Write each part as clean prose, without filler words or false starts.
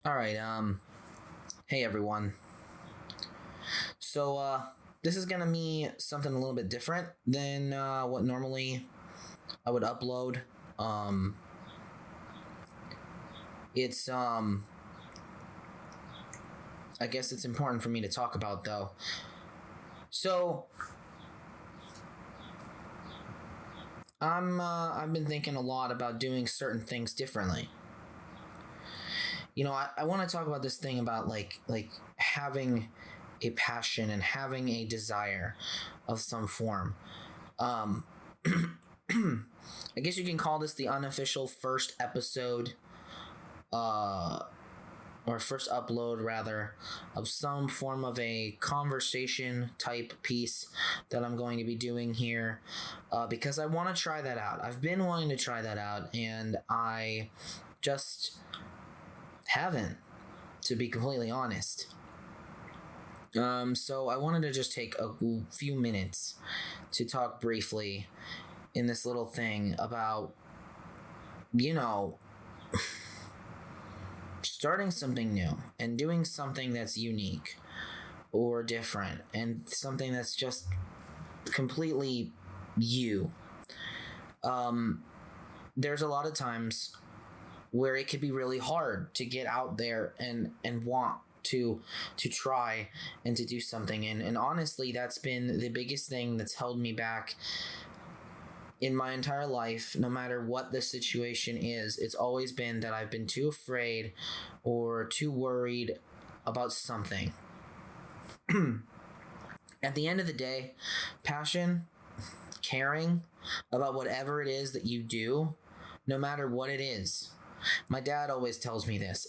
All right. Hey everyone. This is gonna be something a little bit different than what normally I would upload. Um, it's I guess it's important for me to talk about though. So I've been thinking a lot about doing certain things differently. I want to talk about this thing about like having a passion and having a desire of some form. Um, I guess you can call this the unofficial first episode, uh, or first upload rather, of some form of a conversation type piece that I'm going to be doing here, because I want to try that out. I've been wanting to try that out, and I just haven't, to be completely honest. So I wanted to just take a few minutes to talk briefly in this little thing about, you know, starting something new and doing something that's unique or different and something that's just completely you. Um, there's a lot of times where it could be really hard to get out there and want to try and to do something, and honestly that's been the biggest thing that's held me back in my entire life. No matter what the situation is, it's always been that I've been too afraid or too worried about something. At the end of the day, passion, caring about whatever it is that you do, no matter what it is. My dad always tells me this.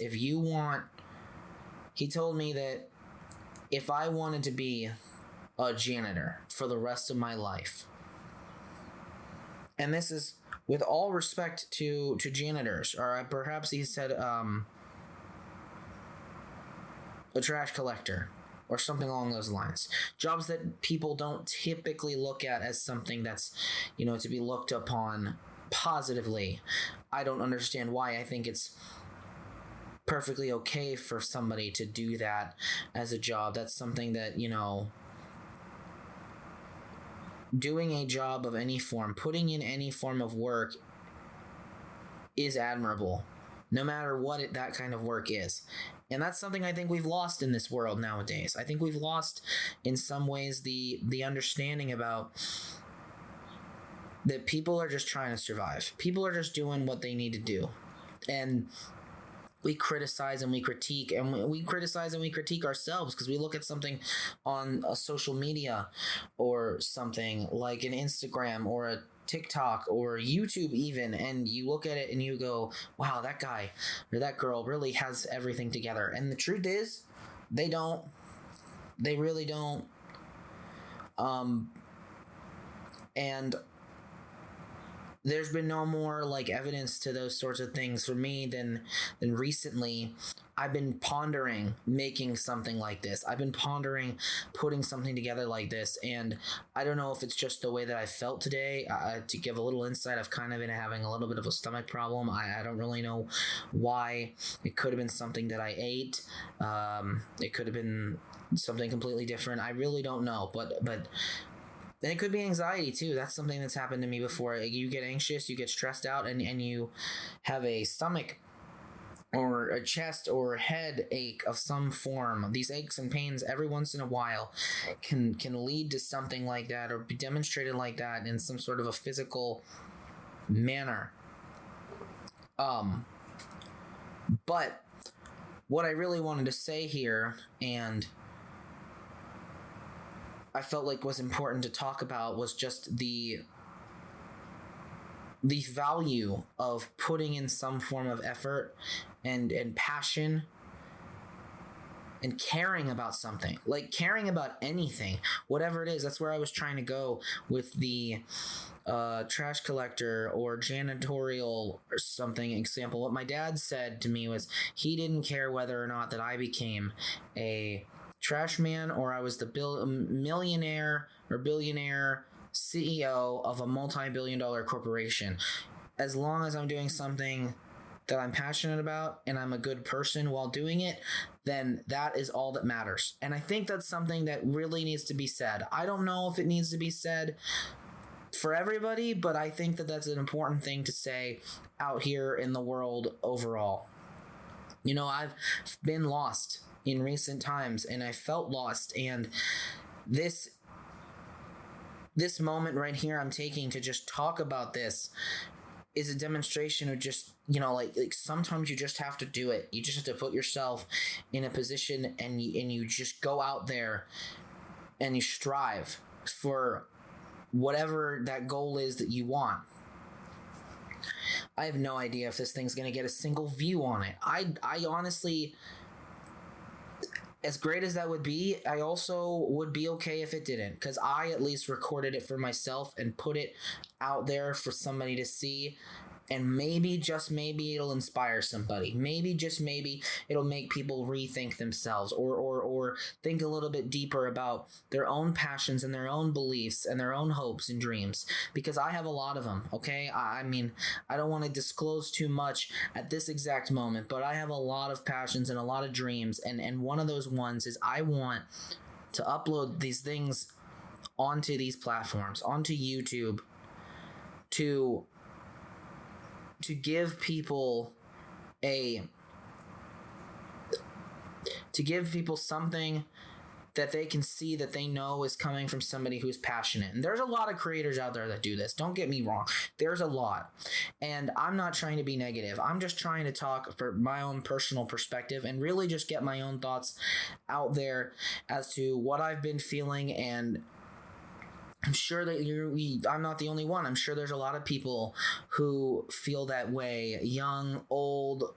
He told me that if I wanted to be a janitor for the rest of my life, and this is with all respect to janitors, or perhaps he said a trash collector or something along those lines, jobs that people don't typically look at as something that's, to be looked upon positively. I don't understand why. I think it's perfectly okay for somebody to do that as a job. That's something that, doing a job of any form, putting in any form of work is admirable, no matter what that kind of work is. And that's something I think we've lost in this world nowadays. I think we've lost, in some ways, the understanding about that people are just trying to survive. People are just doing what they need to do. And we criticize and we critique, and we criticize and we critique ourselves because we look at something on a social media or something like an Instagram or a TikTok or YouTube even, and you look at it and you go, wow, that guy or that girl really has everything together. And the truth is, they don't. They really don't. And there's been no more like evidence to those sorts of things for me than recently. I've been pondering making something like this. I've been pondering putting something together like this, and I don't know if it's just the way that I felt today. To give a little insight, I've kind of been having a little bit of a stomach problem. I don't really know why. It could have been something that I ate. It could have been something completely different. I really don't know, but and it could be anxiety too. That's something that's happened to me before. You get anxious, you get stressed out, and you have a stomach or a chest or head ache of some form. These aches and pains every once in a while can lead to something like that, or be demonstrated like that in some sort of a physical manner. But what I really wanted to say here, and I felt like was important to talk about, was just the value of putting in some form of effort and passion and caring about something, like caring about anything, whatever it is. That's where I was trying to go with the trash collector or janitorial or something example. What my dad said to me was he didn't care whether or not that I became a trash man or I was the millionaire or billionaire CEO of a multi-billion-dollar corporation. As long as I'm doing something that I'm passionate about and I'm a good person while doing it, then that is all that matters. And I think that's something that really needs to be said. I don't know if it needs to be said for everybody, but I think that that's an important thing to say out here in the world overall. You know, I've been lost in recent times and I felt lost, and this moment right here I'm taking to just talk about this is a demonstration of just, you know, like sometimes you just have to do it. You just have to put yourself in a position and you just go out there and you strive for whatever that goal is that you want. I have no idea if this thing's going to get a single view on it. I honestly, as great as that would be, I also would be okay if it didn't, because I at least recorded it for myself and put it out there for somebody to see. And maybe, just maybe, it'll inspire somebody. Maybe, just maybe, it'll make people rethink themselves or think a little bit deeper about their own passions and their own beliefs and their own hopes and dreams. Because I have a lot of them, okay? I mean, I don't want to disclose too much at this exact moment, but I have a lot of passions and a lot of dreams. And one of those ones is I want to upload these things onto these platforms, onto YouTube, to give people something that they can see, that they know is coming from somebody who's passionate. And there's a lot of creators out there that do this. Don't get me wrong. There's a lot. And I'm not trying to be negative. I'm just trying to talk for my own personal perspective and really just get my own thoughts out there as to what I've been feeling. And I'm sure that I'm not the only one. I'm sure there's a lot of people who feel that way. Young, old,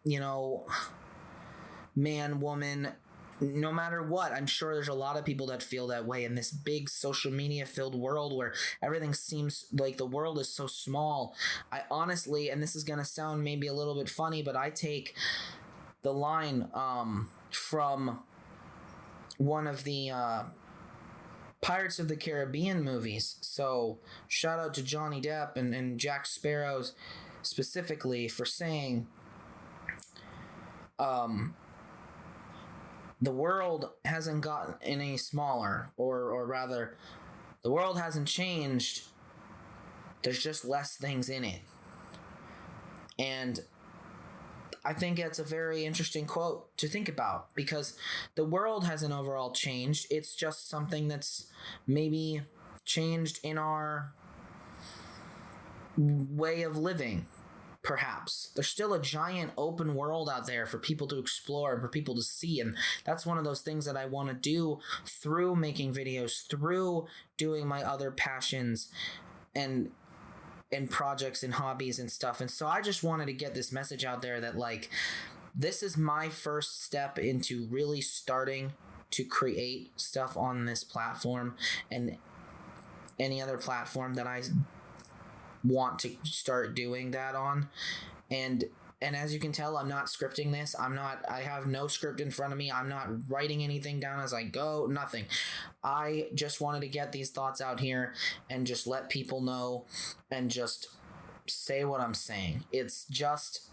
you know, man, woman, no matter what. I'm sure there's a lot of people that feel that way in this big social media filled world where everything seems like the world is so small. I honestly, and this is going to sound maybe a little bit funny, but I take the line from one of the Pirates of the Caribbean movies. So shout out to Johnny Depp and Jack Sparrow specifically for saying the world hasn't gotten any smaller, or rather the world hasn't changed. There's just less things in it. And I think it's a very interesting quote to think about, because the world hasn't overall changed. It's just something that's maybe changed in our way of living, perhaps. There's still a giant open world out there for people to explore and for people to see. And that's one of those things that I want to do through making videos, through doing my other passions and projects and hobbies and stuff. And so I just wanted to get this message out there that, like, this is my first step into really starting to create stuff on this platform and any other platform that I want to start doing that on. And as you can tell, I'm not scripting this. I have no script in front of me. I'm not writing anything down as I go, nothing. I just wanted to get these thoughts out here and just let people know and just say what I'm saying. It's just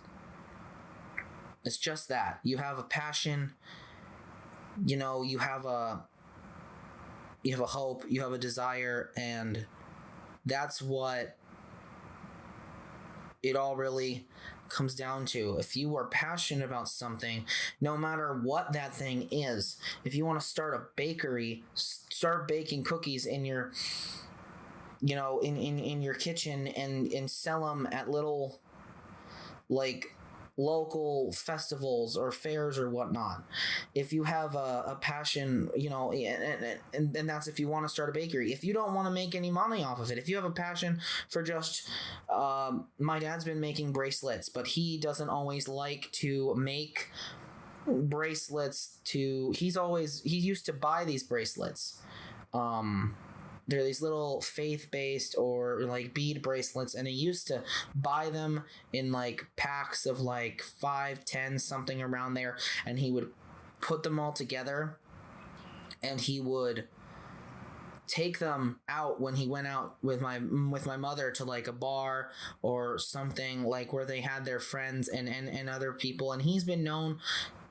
that. You have a passion, you know, you have a hope, you have a desire, and that's what it all really comes down to. If you are passionate about something, no matter what that thing is, if you want to start a bakery, start baking cookies in your, you know, in your kitchen and sell them at little, like, local festivals or fairs or whatnot. If you have a passion, you know, and that's if you want to start a bakery. If you don't want to make any money off of it, if you have a passion for just my dad's been making bracelets, but he doesn't always like to make bracelets he used to buy these bracelets. They're these little faith-based or like bead bracelets, and he used to buy them in like packs of like 5, 10, something around there, and he would put them all together and he would take them out when he went out with my mother to like a bar or something, like where they had their friends and other people, and he's been known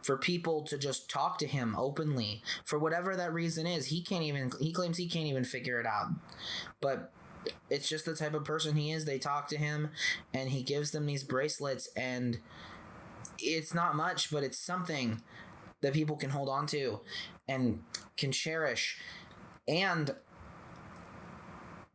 for people to just talk to him openly for whatever that reason is. He claims he can't even figure it out, but it's just the type of person he is. They talk to him and he gives them these bracelets, and it's not much, but it's something that people can hold on to and can cherish. And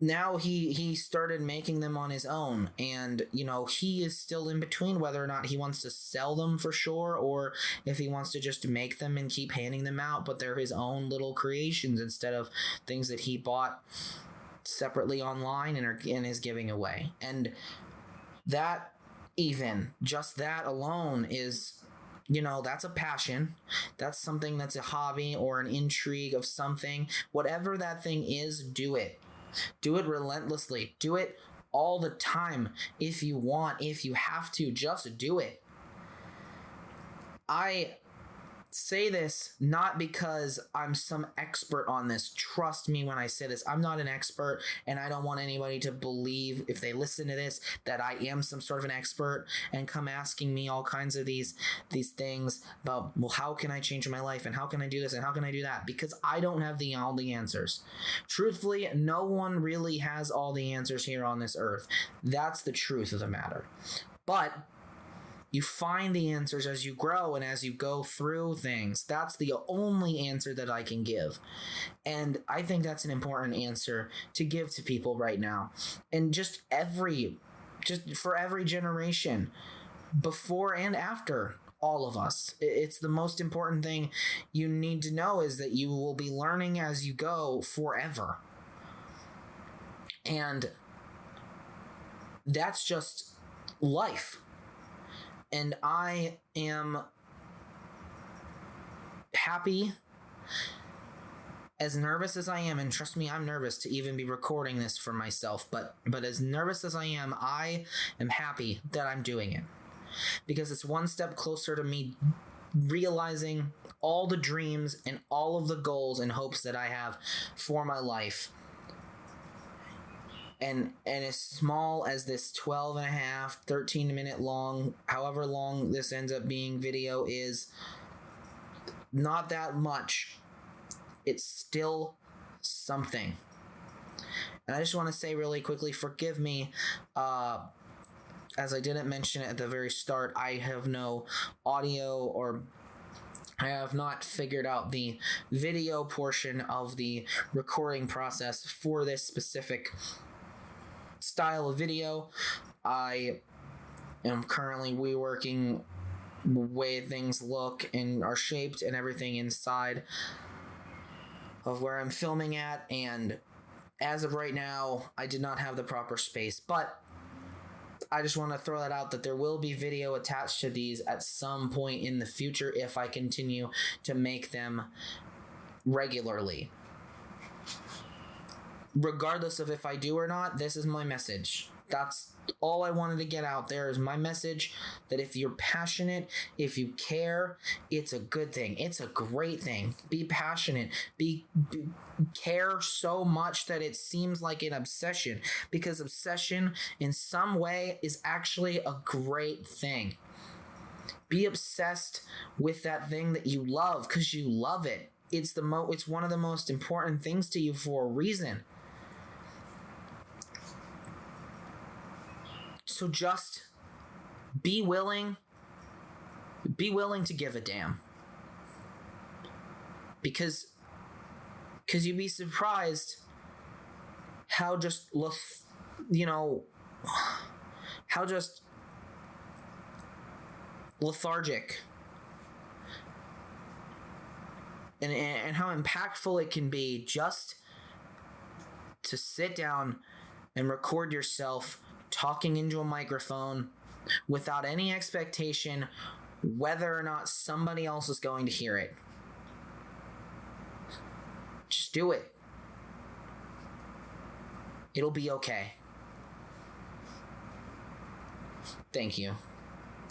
now he started making them on his own, and he is still in between whether or not he wants to sell them for sure, or if he wants to just make them and keep handing them out, but they're his own little creations instead of things that he bought separately online and is giving away. And that, even just that alone, is that's a passion. That's something, that's a hobby or an intrigue of something. Whatever that thing is, do it. Do it relentlessly. Do it all the time. If you want, if you have to, just do it. I say this not because I'm some expert on this. Trust me when I say this. I'm not an expert, and I don't want anybody to believe, if they listen to this, that I am some sort of an expert and come asking me all kinds of these things about, well, how can I change my life, and how can I do this, and how can I do that? Because I don't have all the answers. Truthfully, no one really has all the answers here on this earth. That's the truth of the matter. But you find the answers as you grow and as you go through things. That's the only answer that I can give. And I think that's an important answer to give to people right now. And just for every generation, before and after all of us. It's the most important thing you need to know, is that you will be learning as you go forever. And that's just life. And I am happy, as nervous as I am, and trust me, I'm nervous to even be recording this for myself, but as nervous as I am happy that I'm doing it, because it's one step closer to me realizing all the dreams and all of the goals and hopes that I have for my life. And as small as this 12 and a half, 13 minute long, however long this ends up being, video is, not that much, it's still something. And I just want to say really quickly, forgive me, as I didn't mention it at the very start, I have no audio, or I have not figured out the video portion of the recording process for this specific style of video. I am currently reworking the way things look and are shaped and everything inside of where I'm filming at, and as of right now, I did not have the proper space, but I just want to throw that out, that there will be video attached to these at some point in the future if I continue to make them regularly. Regardless of if I do or not, this is my message. That's all I wanted to get out there, is my message, that if you're passionate, if you care, it's a good thing. It's a great thing. Be passionate. Care so much that it seems like an obsession, because obsession in some way is actually a great thing. Be obsessed with that thing that you love because you love it. It's one of the most important things to you for a reason. So just be willing to give a damn. Because you'd be surprised how just lethargic and how impactful it can be just to sit down and record yourself talking into a microphone without any expectation whether or not somebody else is going to hear it. Just do it. It'll be okay. Thank you.